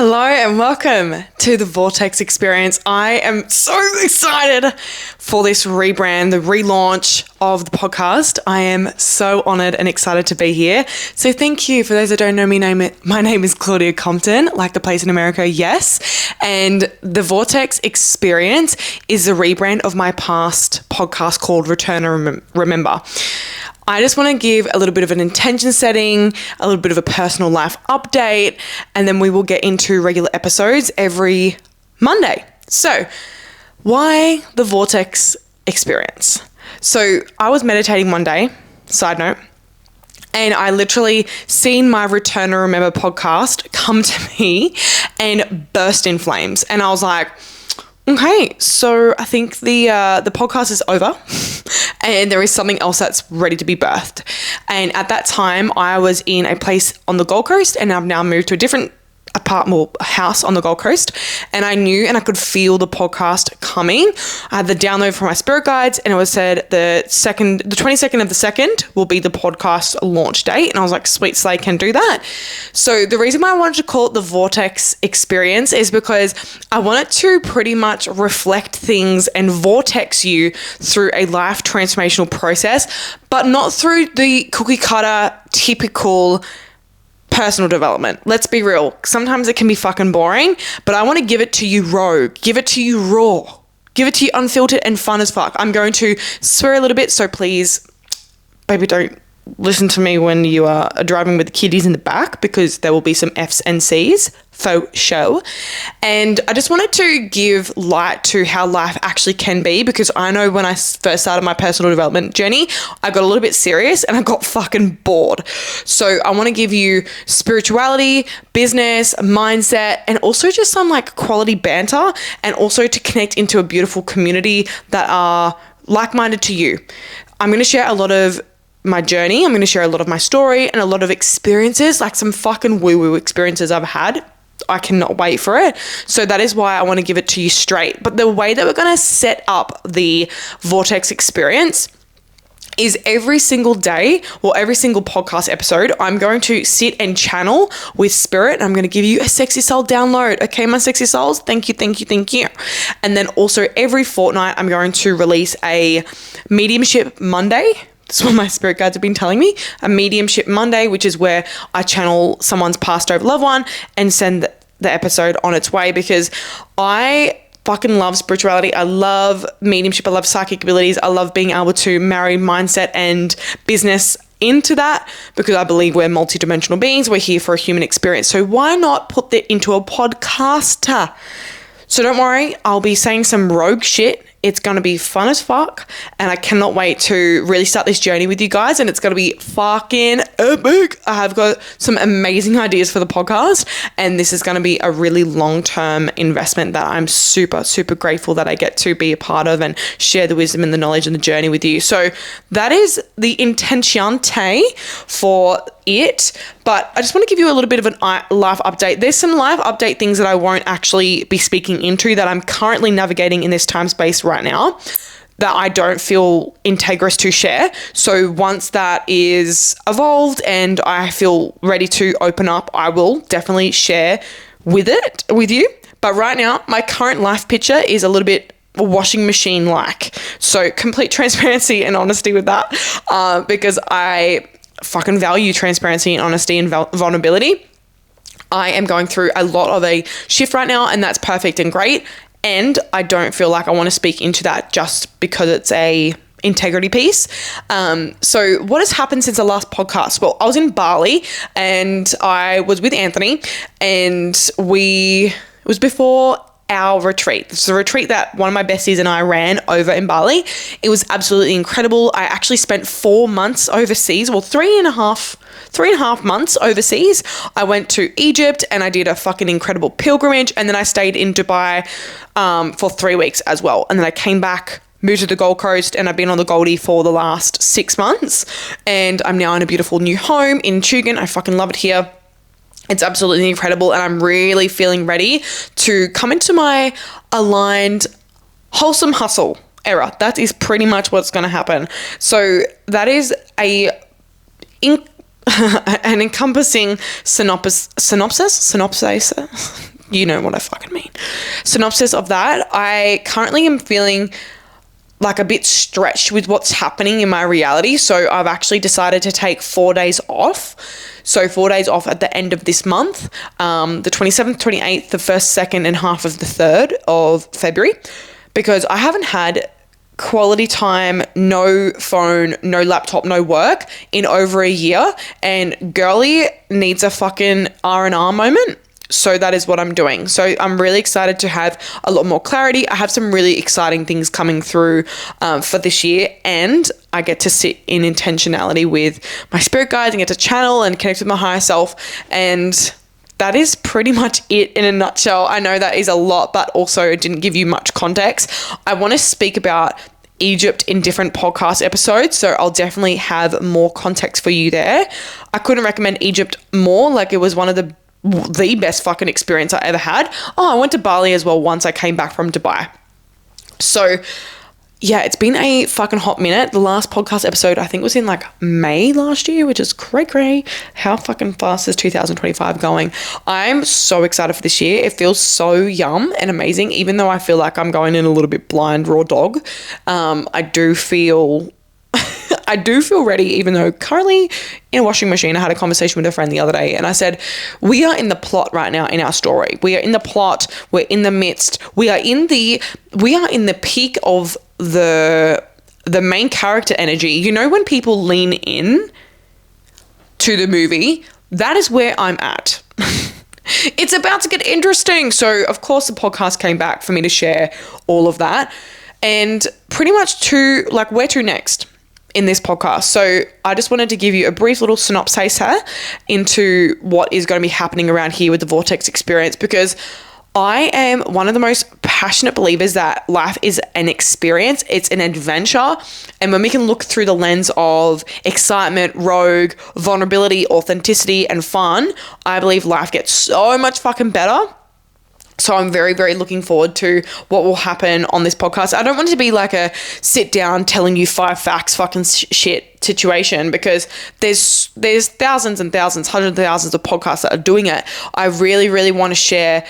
Hello and welcome to the Vortex experience. I am so excited for this rebrand, the relaunch of the podcast. I am so honored and excited to be here. So thank you. For those that don't know me, my name is Claudia Compton, like the place in America, yes. And the Vortex experience is the rebrand of my past podcast called Return and Remember. I just want to give a little bit of an intention setting, a little bit of a personal life update, and then we will get into regular episodes every Monday. So, why the Vortex experience? So, I was meditating one day, side note, and I literally seen my Return and Remember podcast come to me and burst in flames. And I was like, okay, so I think the podcast is over and there is something else that's ready to be birthed. And at that time, I was in a place on the Gold Coast and I've now moved to a different house on the Gold Coast, and I knew and I could feel the podcast coming. I had the download from my spirit guides and it was said the 22nd of the 2nd will be the podcast launch date, and I was like, sweet slay, can do that. So the reason why I wanted to call it the Vortex experience is because I wanted to pretty much reflect things and vortex you through a life transformational process, but not through the cookie cutter typical personal development. Let's be real. Sometimes it can be fucking boring, but I want to give it to you raw, give it to you raw, give it to you unfiltered and fun as fuck. I'm going to swear a little bit, so please, baby, don't listen to me when you are driving with the kiddies in the back, because there will be some F's and C's, faux show. And I just wanted to give light to how life actually can be, because I know when I first started my personal development journey, I got a little bit serious and I got fucking bored. So I want to give you spirituality, business, mindset, and also just some like quality banter, and also to connect into a beautiful community that are like-minded to you. I'm going to share a lot of my journey. I'm going to share a lot of my story and a lot of experiences, like some fucking woo-woo experiences I've had. I cannot wait for it. So that is why I want to give it to you straight. But the way that we're going to set up the Vortex experience is every single day or every single podcast episode, I'm going to sit and channel with spirit. I'm going to give you a sexy soul download. Okay, my sexy souls, thank you, thank you, thank you. And then also every fortnight, I'm going to release a mediumship Monday. That's what my spirit guides have been telling me. A mediumship Monday, which is where I channel someone's passed over loved one and send the episode on its way, because I fucking love spirituality. I love mediumship. I love psychic abilities. I love being able to marry mindset and business into that, because I believe we're multidimensional beings. We're here for a human experience. So why not put that into a podcaster? So don't worry, I'll be saying some rogue shit. It's going to be fun as fuck, and I cannot wait to really start this journey with you guys, and it's going to be fucking epic. I have got some amazing ideas for the podcast, and this is going to be a really long-term investment that I'm super, super grateful that I get to be a part of and share the wisdom and the knowledge and the journey with you. So that is the intentionte for it, but I just want to give you a little bit of a life update. There's some life update things that I won't actually be speaking into that I'm currently navigating in this time space right now that I don't feel integrous to share. So once that is evolved and I feel ready to open up, I will definitely share with you. But right now, my current life picture is a little bit washing machine like. So complete transparency and honesty with that, because I fucking value transparency and honesty and vulnerability. I am going through a lot of a shift right now, and that's perfect and great. And I don't feel like I want to speak into that just because it's a integrity piece. So what has happened since the last podcast? Well, I was in Bali and I was with Anthony, and it was before our retreat. It's a retreat that one of my besties and I ran over in Bali. It was absolutely incredible. I actually spent 4 months overseas, well, three and a half months overseas. I went to Egypt and I did a fucking incredible pilgrimage, and then I stayed in Dubai for 3 weeks as well. And then I came back, moved to the Gold Coast, and I've been on the Goldie for the last 6 months, and I'm now in a beautiful new home in Tugun. I fucking love it here. It's absolutely incredible, and I'm really feeling ready to come into my aligned, wholesome hustle era. That is pretty much what's going to happen. So that is an encompassing synopsis. You know what I fucking mean. Synopsis of that. I currently am feeling like a bit stretched with what's happening in my reality. So I've actually decided to take 4 days off. So 4 days off at the end of this month, the 27th, 28th, the 1st, 2nd, and half of the 3rd of February, because I haven't had quality time, no phone, no laptop, no work in over a year, and girly needs a fucking R&R moment. So that is what I'm doing. So I'm really excited to have a lot more clarity. I have some really exciting things coming through for this year, and I get to sit in intentionality with my spirit guides and get to channel and connect with my higher self. And that is pretty much it in a nutshell. I know that is a lot, but also it didn't give you much context. I want to speak about Egypt in different podcast episodes, so I'll definitely have more context for you there. I couldn't recommend Egypt more. Like, it was one of the best fucking experience I ever had. Oh, I went to Bali as well once I came back from Dubai. So yeah, it's been a fucking hot minute. The last podcast episode I think was in like May last year, which is cray. How fucking fast is 2025 going? I'm so excited for this year. It feels so yum and amazing, even though I feel like I'm going in a little bit blind raw dog. I do feel ready, even though currently in a washing machine. I had a conversation with a friend the other day, and I said, we are in the plot right now in our story. We are in the plot. We're in the midst. We are in the peak of the main character energy. You know, when people lean in to the movie, that is where I'm at. It's about to get interesting. So of course the podcast came back for me to share all of that, and pretty much where to next in this podcast. So I just wanted to give you a brief little synopsis here into what is going to be happening around here with the Vortex experience, because I am one of the most passionate believers that life is an experience. It's an adventure. And when we can look through the lens of excitement, rogue, vulnerability, authenticity, and fun, I believe life gets so much fucking better. So I'm very, very looking forward to what will happen on this podcast. I don't want it to be like a sit down telling you 5 facts fucking shit situation, because there's thousands and thousands, hundreds of thousands of podcasts that are doing it. I really, really want to share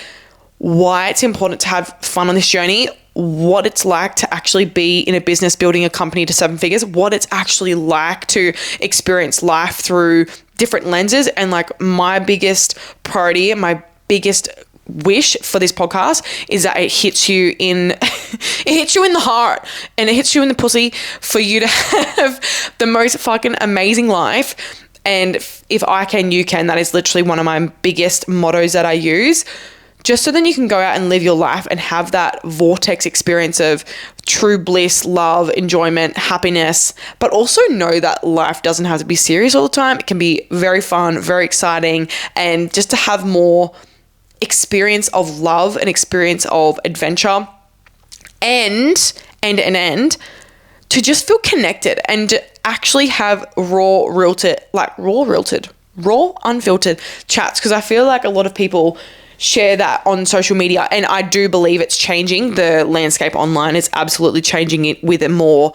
why it's important to have fun on this journey, what it's like to actually be in a business building a company to 7 figures, what it's actually like to experience life through different lenses. And like, my biggest priority and my biggest wish for this podcast is that it hits you in the heart and it hits you in the pussy for you to have the most fucking amazing life. And if I can, you can. That is literally one of my biggest mottos that I use, just so then you can go out and live your life and have that vortex experience of true bliss, love, enjoyment, happiness, but also know that life doesn't have to be serious all the time. It can be very fun, very exciting, and just to have more experience of love and experience of adventure and to just feel connected and actually have raw, unfiltered chats. Because I feel like a lot of people share that on social media, and I do believe it's changing. The landscape online is absolutely changing it with a more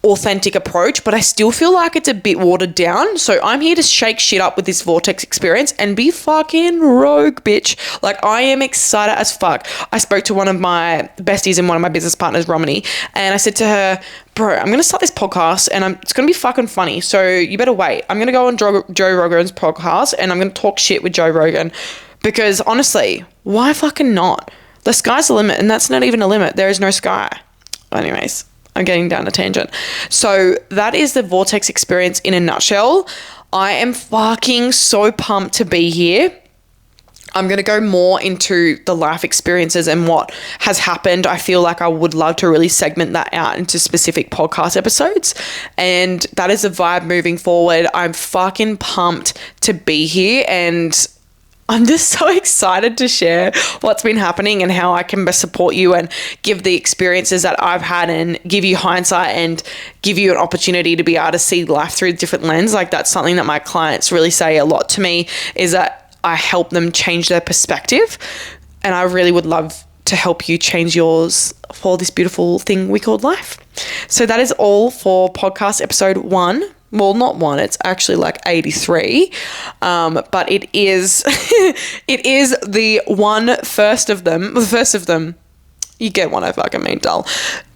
authentic approach, but I still feel like it's a bit watered down. So I'm here to shake shit up with this Vortex experience and be fucking rogue, bitch. Like, I am excited as fuck. I spoke to one of my besties and one of my business partners, Romany, and I said to her, bro, I'm going to start this podcast and it's going to be fucking funny. So you better wait. I'm going to go on Joe Rogan's podcast and I'm going to talk shit with Joe Rogan, because honestly, why fucking not? The sky's the limit, and that's not even a limit. There is no sky. Anyways, I'm getting down a tangent. So that is the Vortex experience in a nutshell. I am fucking so pumped to be here. I'm going to go more into the life experiences and what has happened. I feel like I would love to really segment that out into specific podcast episodes. And that is the vibe moving forward. I'm fucking pumped to be here, and I'm just so excited to share what's been happening and how I can best support you and give the experiences that I've had and give you hindsight and give you an opportunity to be able to see life through a different lens. Like, that's something that my clients really say a lot to me, is that I help them change their perspective. And I really would love to help you change yours for this beautiful thing we call life. So that is all for podcast episode 1. Well, not one, it's actually like 83. But it is, it is the first of them. You get what I fucking mean, doll.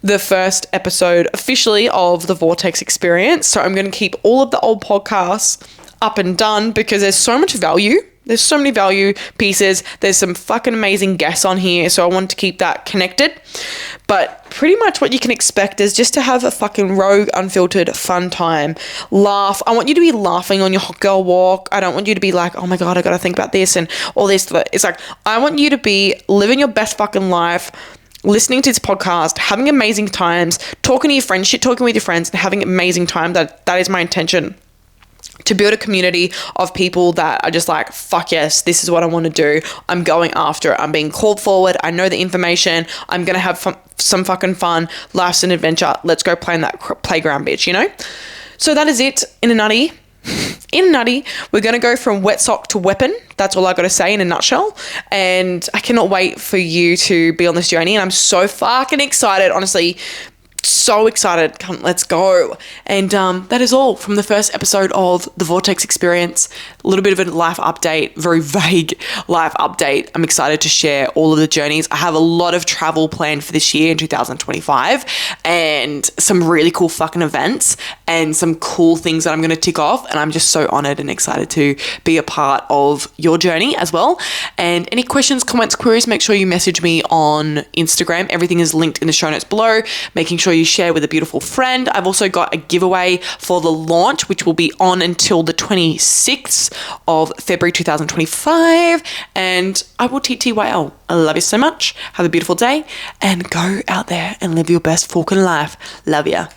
The first episode officially of the Vortex experience. So I'm going to keep all of the old podcasts up and done because there's so much value. There's so many value pieces. There's some fucking amazing guests on here. So I want to keep that connected. But pretty much what you can expect is just to have a fucking rogue, unfiltered, fun time. Laugh. I want you to be laughing on your hot girl walk. I don't want you to be like, oh my God, I got to think about this and all this. It's like, I want you to be living your best fucking life, listening to this podcast, having amazing times, talking to your friends, talking with your friends and having amazing time. That is my intention. To build a community of people that are just like, fuck yes, this is what I want to do. I'm going after it. I'm being called forward. I know the information. I'm going to have some fucking fun. Life's an adventure. Let's go play in that playground, bitch, you know? So that is it in a nutty. In a nutty, we're going to go from wet sock to weapon. That's all I got to say in a nutshell. And I cannot wait for you to be on this journey. And I'm so fucking excited, honestly. So excited. Come, let's go. And that is all from the first episode of the Vortex experience. A little bit of a life update, very vague life update. I'm excited to share all of the journeys. I have a lot of travel planned for this year in 2025 and some really cool fucking events and some cool things that I'm going to tick off. And I'm just so honored and excited to be a part of your journey as well. And any questions, comments, queries, make sure you message me on Instagram. Everything is linked in the show notes below, making sure you share with a beautiful friend. I've also got a giveaway for the launch, which will be on until the 26th of February 2025. And I will TTYL. I love you so much. Have a beautiful day and go out there and live your best fucking life. Love ya.